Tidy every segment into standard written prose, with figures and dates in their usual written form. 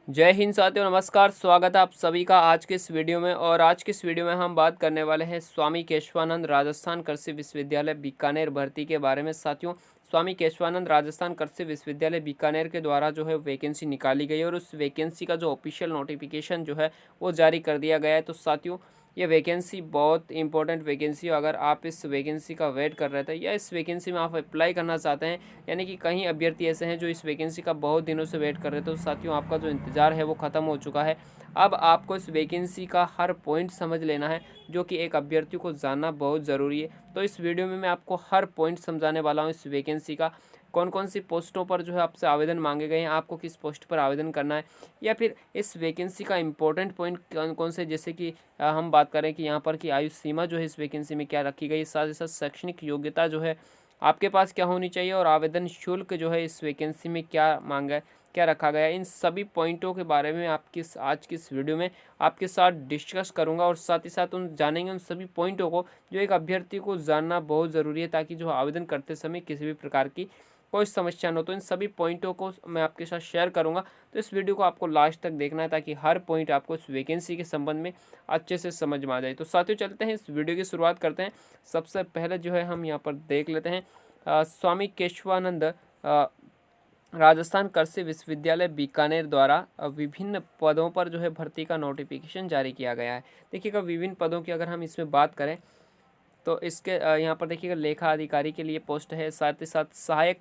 जय हिंद साथियों, नमस्कार। स्वागत है आप सभी का आज के इस वीडियो में। और आज के इस वीडियो में हम बात करने वाले हैं स्वामी केशवानंद राजस्थान कृषि विश्वविद्यालय बीकानेर भर्ती के बारे में। साथियों, स्वामी केशवानंद राजस्थान कृषि विश्वविद्यालय बीकानेर के द्वारा जो है वैकेंसी निकाली गई है और उस वैकेंसी का जो ऑफिशियल नोटिफिकेशन जो है वो जारी कर दिया गया है। तो साथियों, ये वैकेंसी बहुत इंपॉर्टेंट वैकेंसी है। अगर आप इस वैकेंसी का वेट कर रहे थे या इस वैकेंसी में आप अप्लाई करना चाहते हैं, यानी कि कहीं अभ्यर्थी ऐसे हैं जो इस वैकेंसी का बहुत दिनों से वेट कर रहे थे, तो साथियों आपका जो इंतज़ार है वो ख़त्म हो चुका है। अब आपको इस वैकेंसी का हर पॉइंट समझ लेना है, जो कि एक अभ्यर्थी को जानना बहुत ज़रूरी है। तो इस वीडियो में मैं आपको हर पॉइंट समझाने वाला हूँ इस वैकेंसी का। कौन कौन सी पोस्टों पर जो है आपसे आवेदन मांगे गए हैं, आपको किस पोस्ट पर आवेदन करना है, या फिर इस वैकेंसी का इंपॉर्टेंट पॉइंट कौन कौन से, जैसे कि हम बात करें कि यहाँ पर की आयु सीमा जो है इस वैकेंसी में क्या रखी गई, साथ ही साथ शैक्षणिक योग्यता जो है आपके पास क्या होनी चाहिए, और आवेदन शुल्क जो है इस वैकेंसी में क्या मांगा है, क्या रखा गया है, इन सभी पॉइंटों के बारे में आपकी आज की इस वीडियो में आपके साथ डिस्कस करूंगा। और साथ ही साथ जानेंगे उन सभी पॉइंटों को जो एक अभ्यर्थी को जानना बहुत ज़रूरी है, ताकि जो आवेदन करते समय किसी भी प्रकार की कोई समस्या न हो। तो इन सभी पॉइंटों को मैं आपके साथ शेयर करूंगा। तो इस वीडियो को आपको लास्ट तक देखना है, ताकि हर पॉइंट आपको इस वैकेंसी के संबंध में अच्छे से समझ में आ जाए। तो साथियों, चलते हैं इस वीडियो की शुरुआत करते हैं। सबसे पहले जो है हम यहाँ पर देख लेते हैं स्वामी केशवानंद राजस्थान कृषि विश्वविद्यालय बीकानेर द्वारा विभिन्न पदों पर जो है भर्ती का नोटिफिकेशन जारी किया गया है। देखिएगा, विभिन्न पदों की अगर हम इसमें बात करें तो इसके यहाँ पर देखिएगा लेखा अधिकारी के लिए पोस्ट है, साथ ही साथ सहायक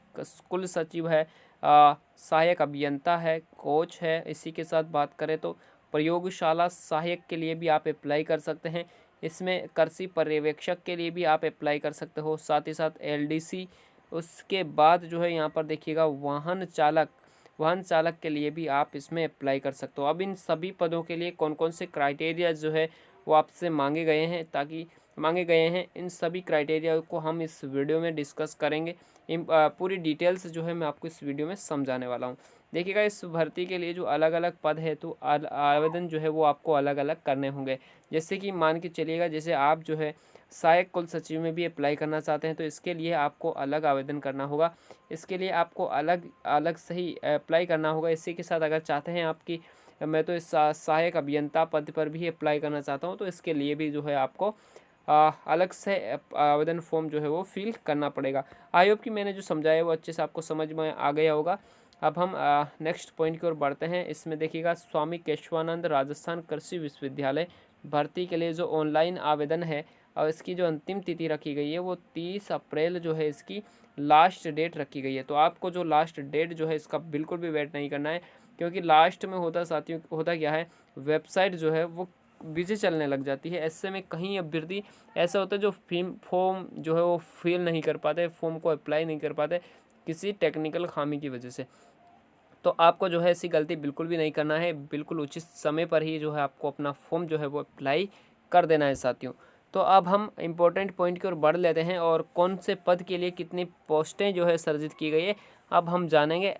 कुल सचिव है, सहायक अभियंता है, कोच है। इसी के साथ बात करें तो प्रयोगशाला सहायक के लिए भी आप अप्लाई कर सकते हैं। इसमें कृषि पर्यवेक्षक के लिए भी आप अप्लाई कर सकते हो, साथ ही साथ एलडीसी। उसके बाद जो है यहाँ पर देखिएगा वाहन चालक के लिए भी आप इसमें अप्लाई कर सकते हो। अब इन सभी पदों के लिए कौन कौन से क्राइटेरिया जो है वो आपसे मांगे गए हैं, इन सभी क्राइटेरिया को हम इस वीडियो में डिस्कस करेंगे। पूरी डिटेल्स जो है मैं आपको इस वीडियो में समझाने वाला हूँ। देखिएगा, इस भर्ती के लिए जो अलग अलग पद है तो आवेदन जो है वो आपको अलग अलग करने होंगे। जैसे कि मान के चलिएगा, जैसे आप जो है सहायक कुल सचिव में भी अप्लाई करना चाहते हैं, तो इसके लिए आपको अलग आवेदन करना होगा। इसके लिए आपको अलग अलग से ही अप्लाई करना होगा। इसी के साथ अगर चाहते हैं आपकी मैं तो इस सहायक अभियंता पद पर भी अप्लाई करना चाहता हूँ, तो इसके लिए भी जो है आपको अलग से आवेदन फॉर्म जो है वो फिल करना पड़ेगा। आई होप कि मैंने जो समझाया है वो अच्छे से आपको समझ में आ गया होगा। अब हम नेक्स्ट पॉइंट की ओर बढ़ते हैं। इसमें देखिएगा, स्वामी केशवानंद राजस्थान कृषि विश्वविद्यालय भर्ती के लिए जो ऑनलाइन आवेदन है और इसकी जो अंतिम तिथि रखी गई है वो 30 अप्रैल जो है इसकी लास्ट डेट रखी गई है। तो आपको जो लास्ट डेट जो है इसका बिल्कुल भी वेट नहीं करना है, क्योंकि लास्ट में होता साथियों होता क्या है, वेबसाइट जो है वो बिजी चलने लग जाती है। ऐसे में कहीं अभ्यर्थी ऐसा होता है जो फॉर्म जो है वो फिल नहीं कर पाते, फॉर्म को अप्लाई नहीं कर पाते किसी टेक्निकल खामी की वजह से। तो आपको जो है ऐसी गलती बिल्कुल भी नहीं करना है, बिल्कुल उचित समय पर ही जो है आपको अपना फॉर्म जो है वो अप्लाई कर देना है साथियों। तो अब हम इम्पोर्टेंट पॉइंट की ओर बढ़ लेते हैं, और कौन से पद के लिए कितनी पोस्टें जो है सर्जित की गई है अब हम जानेंगे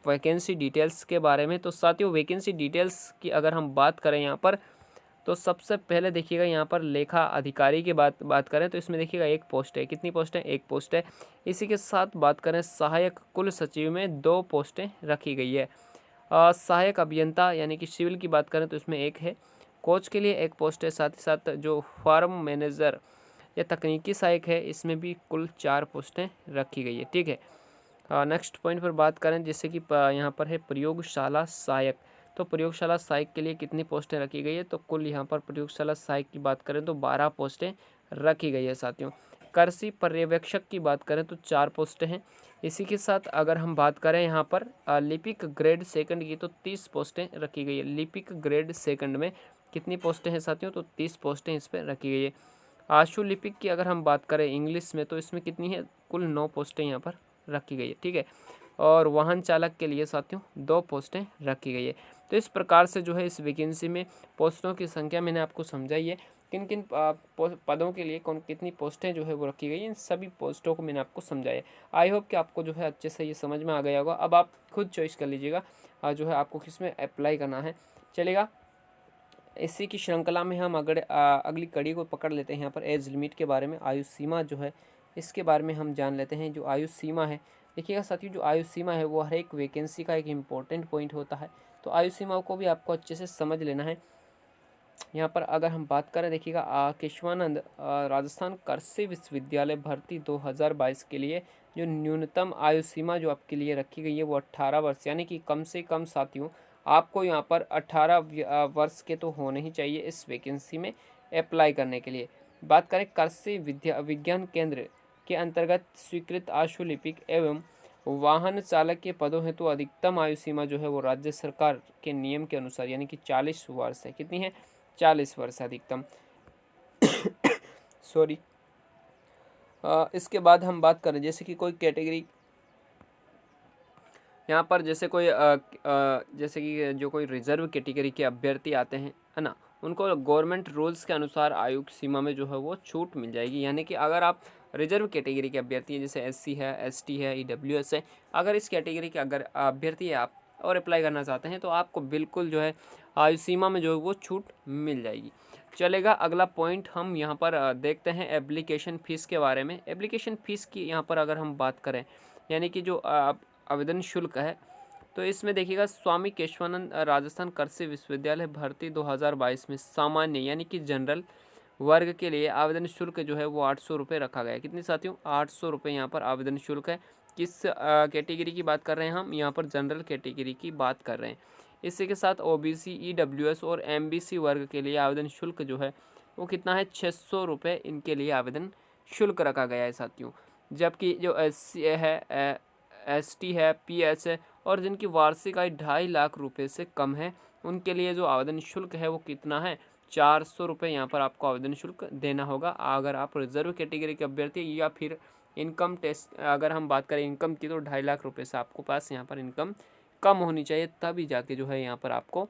वैकेंसी डिटेल्स के बारे में। तो साथियों, वैकेंसी डिटेल्स की अगर हम बात करें यहाँ पर, तो सबसे पहले देखिएगा यहाँ पर लेखा अधिकारी की बात करें तो इसमें देखिएगा एक पोस्ट है। कितनी पोस्ट है? एक पोस्ट है। इसी के साथ बात करें सहायक कुल सचिव में 2 पोस्टें रखी गई है। सहायक अभियंता यानी कि सिविल की बात करें तो इसमें एक है। कोच के लिए एक पोस्ट है। साथ ही साथ जो फार्म मैनेजर या तकनीकी सहायक है, इसमें भी कुल 4 पोस्टें रखी गई है। ठीक है। नेक्स्ट पॉइंट पर बात करें, जैसे कि यहाँ पर है प्रयोगशाला सहायक। तो प्रयोगशाला सहायक के लिए कितनी पोस्टें रखी गई है? तो कुल यहाँ पर प्रयोगशाला सहायक की बात करें तो 12 पोस्टें रखी गई है साथियों। कृषि पर्यवेक्षक की बात करें तो 4 पोस्टें हैं। इसी के साथ अगर हम बात करें यहाँ पर लिपिक ग्रेड सेकंड की, तो 30 पोस्टें रखी गई है। लिपिक ग्रेड सेकंड में कितनी पोस्टें हैं साथियों? तो 30 पोस्टें इस पर रखी गई है। आशु लिपिक की अगर हम बात करें इंग्लिश में, तो इसमें कितनी है? कुल 9 पोस्टें यहाँ पर रखी गई है। ठीक है। और वाहन चालक के लिए साथियों 2 पोस्टें रखी गई है। तो इस प्रकार से जो है इस वैकेंसी में पोस्टों की संख्या मैंने आपको समझाई है। किन किन पदों के लिए कौन कितनी पोस्टें जो है वो रखी गई हैं, इन सभी पोस्टों को मैंने आपको समझाया है। आई होप कि आपको जो है अच्छे से ये समझ में आ गया होगा। अब आप खुद चॉइस कर लीजिएगा जो है आपको किस में अप्लाई करना है। चलेगा, इसी की श्रृंखला में हम अगली कड़ी को पकड़ लेते हैं। यहाँ पर एज लिमिट के बारे में, आयु सीमा जो है इसके बारे में हम जान लेते हैं। जो आयु सीमा है देखिएगा साथियों, जो आयु सीमा है वो हर एक वैकेंसी का एक इम्पोर्टेंट पॉइंट होता है, तो आयु सीमा को भी आपको अच्छे से समझ लेना है। यहाँ पर अगर हम बात करें, देखिएगा केशवानंद राजस्थान कृषि विश्वविद्यालय भर्ती 2022 के लिए जो न्यूनतम आयु सीमा जो आपके लिए रखी गई है वो 18 वर्ष, यानी कि कम से कम साथियों आपको यहाँ पर 18 वर्ष के तो होने ही चाहिए इस वैकेंसी में अप्लाई करने के लिए। बात करें कृषि विज्ञान केंद्र के अंतर्गत स्वीकृत आशुलिपिक एवं वाहन चालक के पदों हेतु तो अधिकतम आयु सीमा जो है वो राज्य सरकार के नियम के अनुसार यानी कि 40 वर्ष है। कितनी है? 40 वर्ष अधिकतम। सॉरी। इसके बाद हम बात करें, जैसे कि कोई कैटेगरी यहाँ पर जैसे कोई जैसे कि जो कोई रिजर्व कैटेगरी के अभ्यर्थी आते हैं, है ना, उनको गवर्नमेंट रूल्स के अनुसार आयु सीमा में जो है वो छूट मिल जाएगी। यानी कि अगर आप रिजर्व कैटेगरी के अभ्यर्थी हैं, जैसे एससी है, एसटी है, ईडब्ल्यूएस है, अगर इस कैटेगरी के अगर अभ्यर्थी है आप और अप्लाई करना चाहते हैं तो आपको बिल्कुल जो है आयु सीमा में जो है वो छूट मिल जाएगी। चलेगा, अगला पॉइंट हम यहाँ पर देखते हैं एप्लीकेशन फ़ीस के बारे में। एप्लीकेशन फ़ीस की यहाँ पर अगर हम बात करें, यानी कि जो आवेदन शुल्क है, तो इसमें देखिएगा स्वामी केशवानंद राजस्थान कृषि विश्वविद्यालय भर्ती 2022 में सामान्य यानी कि जनरल वर्ग के लिए आवेदन शुल्क जो है वो 800 रुपये रखा गया है। कितने साथियों? 800 रुपये यहाँ पर आवेदन शुल्क है। किस कैटेगरी की बात कर रहे हैं हम? यहाँ पर जनरल कैटेगरी की बात कर रहे हैं। इसी के साथ ओबीसी, ईडब्ल्यूएस और एमबीसी वर्ग के लिए आवेदन शुल्क जो है वो कितना है? 600 रुपये इनके लिए आवेदन शुल्क रखा गया है साथियों। जबकि जो एससी है, एसटी है, पीएच है और जिनकी वार्षिक आय 2.5 लाख रुपए से कम है, उनके लिए जो आवेदन शुल्क है वो कितना है? 400 रुपये यहाँ पर आपको आवेदन शुल्क देना होगा। अगर आप रिजर्व कैटेगरी के अभ्यर्थी या फिर इनकम टेस्ट अगर हम बात करें इनकम की, तो 2.5 लाख रुपये से आपको पास यहाँ पर इनकम कम होनी चाहिए, तभी जाके जो है यहाँ पर आपको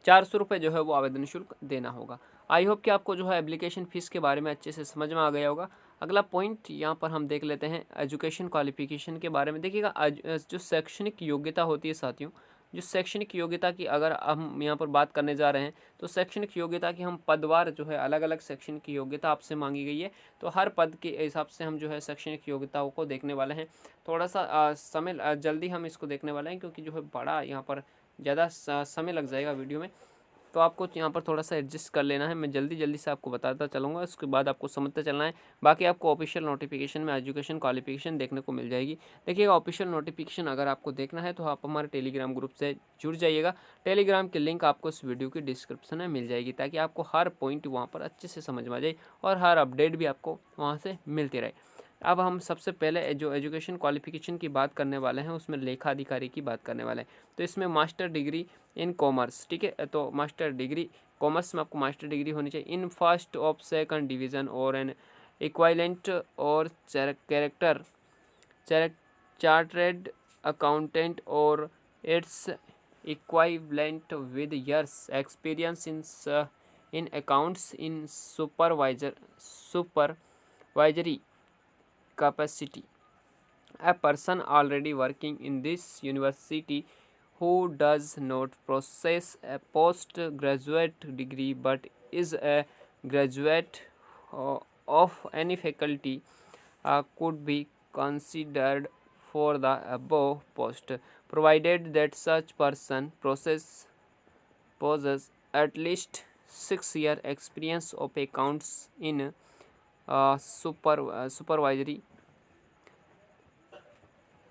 400 रुपये जो है वो आवेदन शुल्क देना होगा। आई होप कि आपको जो है एप्लीकेशन फ़ीस के बारे में अच्छे से समझ में आ गया होगा। अगला पॉइंट यहाँ पर हम देख लेते हैं एजुकेशन क्वालिफिकेशन के बारे में। देखिएगा जो शैक्षणिक योग्यता होती है साथियों, जो शैक्षणिक योग्यता की अगर हम यहाँ पर बात करने जा रहे हैं, तो शैक्षणिक योग्यता की हम पदवार जो है अलग अलग शैक्षणिक योग्यता आपसे मांगी गई है, तो हर पद के हिसाब से हम जो है शैक्षणिक योग्यताओं को देखने वाले हैं। थोड़ा सा समय जल्दी हम इसको देखने वाले हैं, क्योंकि जो है बड़ा यहाँ पर ज़्यादा समय लग जाएगा वीडियो में, तो आपको यहाँ पर थोड़ा सा एडजस्ट कर लेना है। मैं जल्दी जल्दी से आपको बताता चलूँगा, उसके बाद आपको समझते चलना है। बाकी आपको ऑफिशियल नोटिफिकेशन में एजुकेशन क्वालिफिकेशन देखने को मिल जाएगी। देखिएगा, ऑफिशियल नोटिफिकेशन अगर आपको देखना है तो आप हमारे टेलीग्राम ग्रुप से जुड़ जाइएगा। टेलीग्राम की लिंक आपको इस वीडियो की डिस्क्रिप्शन में मिल जाएगी, ताकि आपको हर पॉइंट वहाँ पर अच्छे से समझ में आ जाए और हर अपडेट भी आपको वहाँ से मिलती रहे। अब हम सबसे पहले जो एजुकेशन क्वालिफिकेशन की बात करने वाले हैं, उसमें लेखा अधिकारी की बात करने वाले हैं। तो इसमें मास्टर डिग्री इन कॉमर्स, ठीक है, तो मास्टर डिग्री कॉमर्स में आपको मास्टर डिग्री होनी चाहिए in first of second division और एन इक्वाइलेंट और कैरेक्टर चार्टर्ड अकाउंटेंट और its equivalent with years experience in accounts in supervisory capacity. A person already working in this university who does not possess a postgraduate degree but is a graduate of any faculty could be considered for the above post, provided that such person possesses at least 6 year experience of accounts in supervisory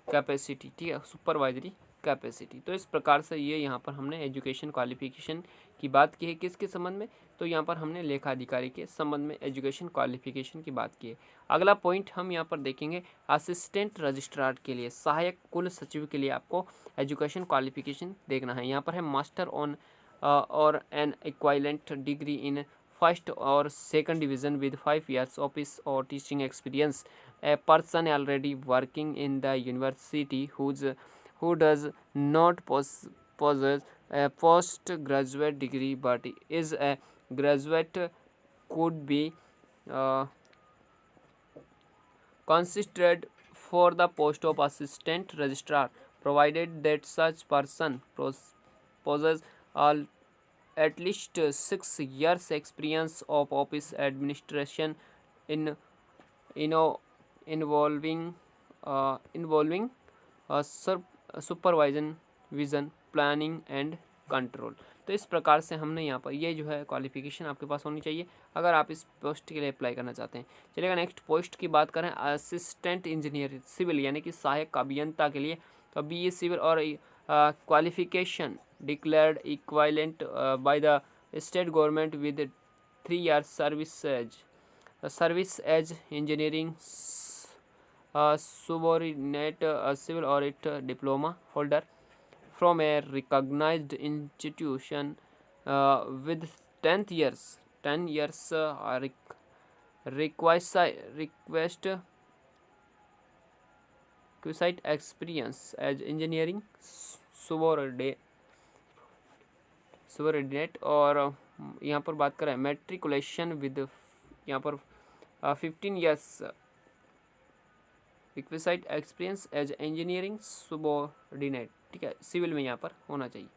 capacity, ठीक है, supervisory capacity. तो इस प्रकार से ये यहाँ पर हमने एजुकेशन क्वालिफिकेशन की बात की है। किसके संबंध में? तो यहाँ पर हमने लेखा अधिकारी के संबंध में एजुकेशन क्वालिफिकेशन की बात की है। अगला पॉइंट हम यहाँ पर देखेंगे असिस्टेंट रजिस्ट्रार के लिए, सहायक कुल सचिव के लिए आपको एजुकेशन क्वालिफिकेशन देखना है। यहाँ पर है मास्टर ऑन और एन इक्वाइलेंट डिग्री इन फर्स्ट और second division with 5 years office or teaching experience. A person already working in the university who does not possess a postgraduate degree but is a graduate could be uh, considered for the post of assistant registrar, provided that such person possesses all at least 6 years experience of office administration in involving involving supervision vision planning and control. तो इस प्रकार से हमने यहाँ पर ये जो है क्वालिफिकेशन आपके पास होनी चाहिए अगर आप इस पोस्ट के लिए अप्लाई करना चाहते हैं। चलिएगा नेक्स्ट पोस्ट की बात करें, असिस्टेंट इंजीनियर सिविल यानी कि सहायक अभियंता के लिए। तो BA सिविल और qualification declared equivalent by the state government with 3 years service as engineering subordinate civil audit diploma holder from a recognized institution with 10 years request requisite experience as engineering subordinate। और यहाँ पर बात करें matriculation with यहाँ पर 15 years requisite experience as engineering subordinate, ठीक है, civil में यहाँ पर होना चाहिए।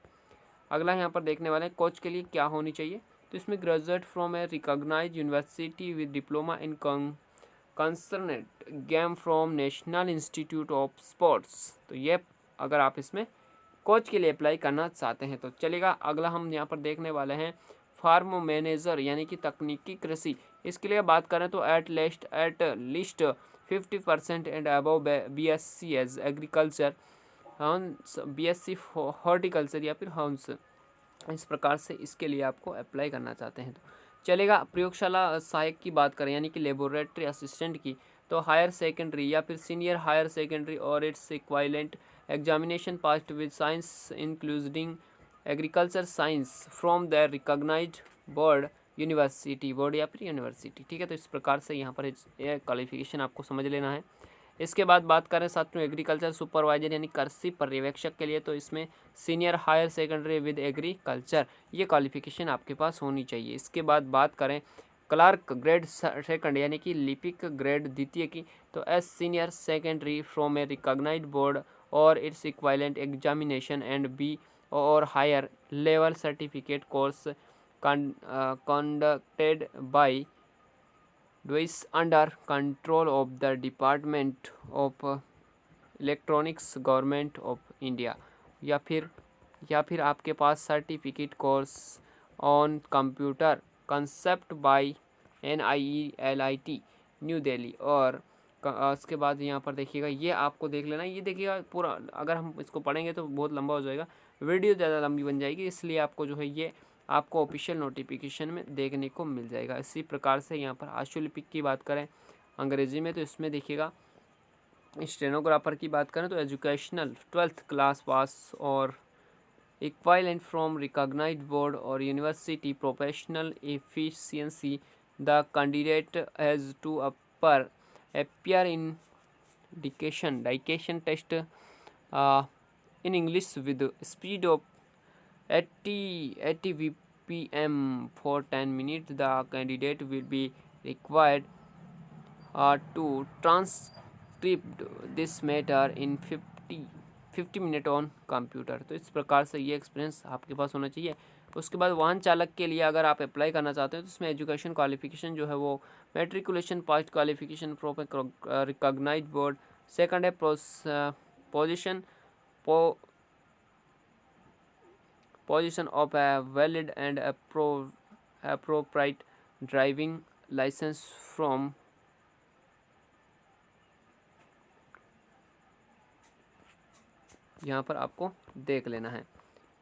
अगला यहाँ पर देखने वाले हैं कोच के लिए क्या होनी चाहिए। तो इसमें graduate from a recognised university with diploma in concerned game from national institute of sports. तो ये अगर आप इसमें कोच के लिए अप्लाई करना चाहते हैं तो चलेगा। अगला हम यहाँ पर देखने वाले हैं फार्म मैनेजर यानी कि तकनीकी कृषि। इसके लिए बात करें तो at least 50% and above BSc as agriculture, BSc horticulture या फिर हॉर्स। इस प्रकार से इसके लिए आपको अप्लाई करना चाहते हैं तो चलेगा। प्रयोगशाला सहायक की बात करें यानी कि लेबोरेटरी असिस्टेंट की, तो हायर सेकेंडरी या फिर सीनियर हायर सेकेंडरी और it's equivalent examination passed with science including agriculture science from the recognized board या फिर यूनिवर्सिटी, ठीक है। तो इस प्रकार से यहाँ पर यह क्वालिफिकेशन आपको समझ लेना है। इसके बाद बात करें साथियों एग्रीकल्चर सुपरवाइजर यानी कृषि पर्यवेक्षक के लिए, तो इसमें senior higher secondary with agriculture ये क्वालिफिकेशन आपके पास होनी चाहिए। इसके बाद बात करें क्लार्क ग्रेड सेकंड यानी कि लिपिक ग्रेड द्वितीय की, तो as senior secondary from a recognised board और it's equivalent examination and B और higher level certificate course conducted by DOIS under control of the Department of Electronics Government of India। या फिर आपके पास certificate course on computer concept by NIELIT New Delhi. और उसके बाद यहाँ पर देखिएगा ये आपको देख लेना, ये देखिएगा पूरा अगर हम इसको पढ़ेंगे तो बहुत लंबा हो जाएगा, वीडियो ज़्यादा लंबी बन जाएगी, इसलिए आपको जो है ये आपको ऑफिशियल नोटिफिकेशन में देखने को मिल जाएगा। इसी प्रकार से यहाँ पर आशुलिपिक की बात करें अंग्रेजी में, तो इसमें देखिएगा स्टेनोग्राफर की बात करें तो एजुकेशनल 12th क्लास पास और इक्वालेंट फ्रॉम रिकॉग्नाइज्ड बोर्ड और university professional efficiency the candidate has to appear in dictation test in English with speed of 80 VPM for 10 minutes। The candidate will be required to transcribe this matter in 50 minutes on computer। तो इस प्रकार से ये experience आपके पास होना चाहिए। उसके बाद वाहन चालक के लिए अगर आप अप्लाई करना चाहते हैं तो इसमें एजुकेशन क्वालिफिकेशन जो है वो matriculation past qualification from recognised board, second है position of a valid and appropriate driving licence from यहाँ पर आपको देख लेना है।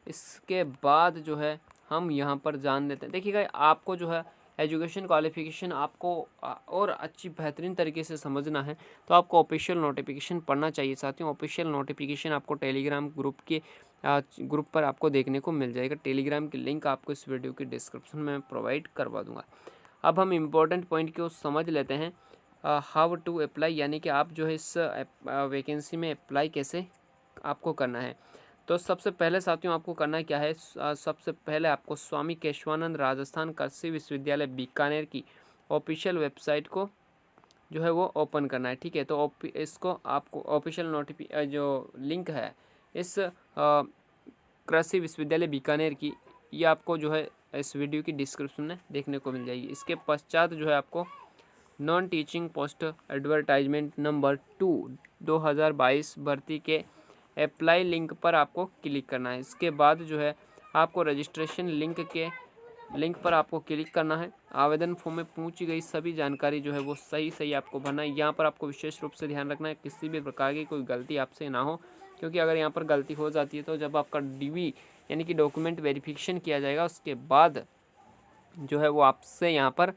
इसके बाद जो है हम यहाँ पर जान लेते हैं, देखिएगा आपको जो है एजुकेशन क्वालिफिकेशन आपको और अच्छी बेहतरीन तरीके से समझना है तो आपको ऑफिशियल नोटिफिकेशन पढ़ना चाहिए साथियों। ऑफिशियल नोटिफिकेशन आपको टेलीग्राम ग्रुप पर आपको देखने को मिल जाएगा। टेलीग्राम की लिंक आपको इस वीडियो की डिस्क्रिप्शन में प्रोवाइड करवा दूंगा। अब हम इम्पोर्टेंट पॉइंट को समझ लेते हैं, हाउ टू अप्लाई यानी कि आप जो है इस वैकेंसी में अप्लाई कैसे आपको करना है। तो सबसे पहले साथियों आपको करना क्या है, सबसे पहले आपको स्वामी केशवानंद राजस्थान कृषि विश्वविद्यालय बीकानेर की ऑफिशियल वेबसाइट को जो है वो ओपन करना है, ठीक है। तो इसको आपको ऑफिशियल जो लिंक है इस कृषि विश्वविद्यालय बीकानेर की, ये आपको जो है इस वीडियो की डिस्क्रिप्शन में देखने को मिल जाएगी। इसके पश्चात जो है आपको non teaching post advertisement number 2 2022 भर्ती के अप्लाई लिंक पर आपको क्लिक करना है। इसके बाद जो है आपको रजिस्ट्रेशन लिंक पर आपको क्लिक करना है। आवेदन फॉर्म में पूछी गई सभी जानकारी जो है वो सही आपको भरना है। यहाँ पर आपको विशेष रूप से ध्यान रखना है किसी भी प्रकार की कोई गलती आपसे ना हो, क्योंकि अगर यहाँ पर गलती हो जाती है तो जब आपका DV यानी कि डॉक्यूमेंट वेरिफिकेशन किया जाएगा उसके बाद जो है वो आपसे यहाँ पर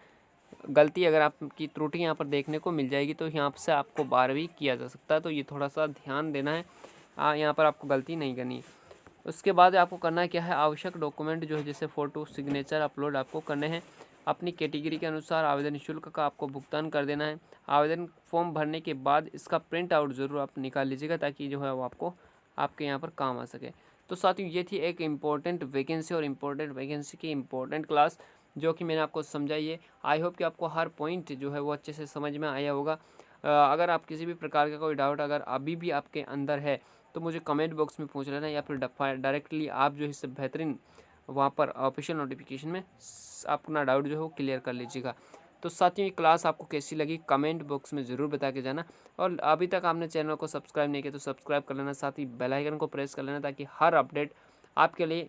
गलती, अगर आपकी त्रुटि यहाँ पर देखने को मिल जाएगी तो यहाँ से आपको बार भी किया जा सकता है। तो ये थोड़ा सा ध्यान देना है, यहाँ पर आपको गलती नहीं करनी है। उसके बाद आपको करना क्या है, आवश्यक डॉक्यूमेंट जो है जैसे फ़ोटो, सिग्नेचर अपलोड आपको करने हैं। अपनी कैटेगरी के अनुसार आवेदन शुल्क का आपको भुगतान कर देना है। आवेदन फॉर्म भरने के बाद इसका प्रिंट आउट ज़रूर आप निकाल लीजिएगा ताकि जो है वो आपको आपके यहाँ पर काम आ सके। तो साथियों ये थी एक इम्पॉर्टेंट वैकेंसी और इम्पोर्टेंट वैकेंसी की इम्पोर्टेंट क्लास जो कि मैंने आपको समझाई है। आई होप कि आपको हर पॉइंट जो है वो अच्छे से समझ में आया होगा। अगर आप किसी भी प्रकार का कोई डाउट अगर अभी भी आपके अंदर है तो मुझे कमेंट बॉक्स में पूछ लेना, या फिर डायरेक्टली आप जो है इससे बेहतरीन वहाँ पर ऑफिशियल नोटिफिकेशन में अपना डाउट जो है वो क्लियर कर लीजिएगा। तो साथियों ये क्लास आपको कैसी लगी कमेंट बॉक्स में ज़रूर बता के जाना, और अभी तक आपने चैनल को सब्सक्राइब नहीं किया तो सब्सक्राइब कर लेना, साथ ही बेल आइकन को प्रेस कर लेना ताकि हर अपडेट आपके लिए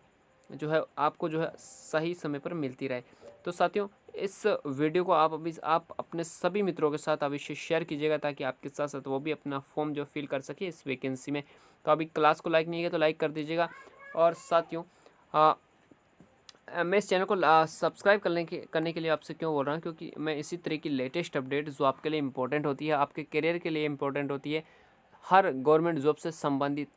जो है आपको जो है सही समय पर मिलती रहे। तो साथियों इस वीडियो को आप अपने सभी मित्रों के साथ अवश्य शेयर कीजिएगा ताकि आपके साथ साथ वो भी अपना फॉर्म जो फिल कर सके इस वैकेंसी में। तो अभी क्लास को लाइक नहीं किया तो लाइक कर दीजिएगा। और साथियों मैं इस चैनल को सब्सक्राइब करने के लिए आपसे क्यों बोल रहा हूँ, क्योंकि मैं इसी तरह की लेटेस्ट अपडेट जो आपके लिए इम्पोर्टेंट होती है, आपके करियर के लिए इम्पोर्टेंट होती है, हर गवर्नमेंट जॉब से संबंधित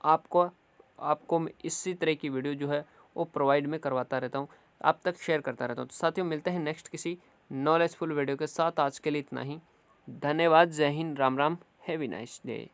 आपको मैं इसी तरह की वीडियो जो है वो प्रोवाइड में करवाता रहता हूँ, आप तक शेयर करता रहता हूँ। तो साथियों मिलते हैं नेक्स्ट किसी नॉलेजफुल वीडियो के साथ। आज के लिए इतना ही। धन्यवाद। जय Hind. Ram Ram. Have a nice day.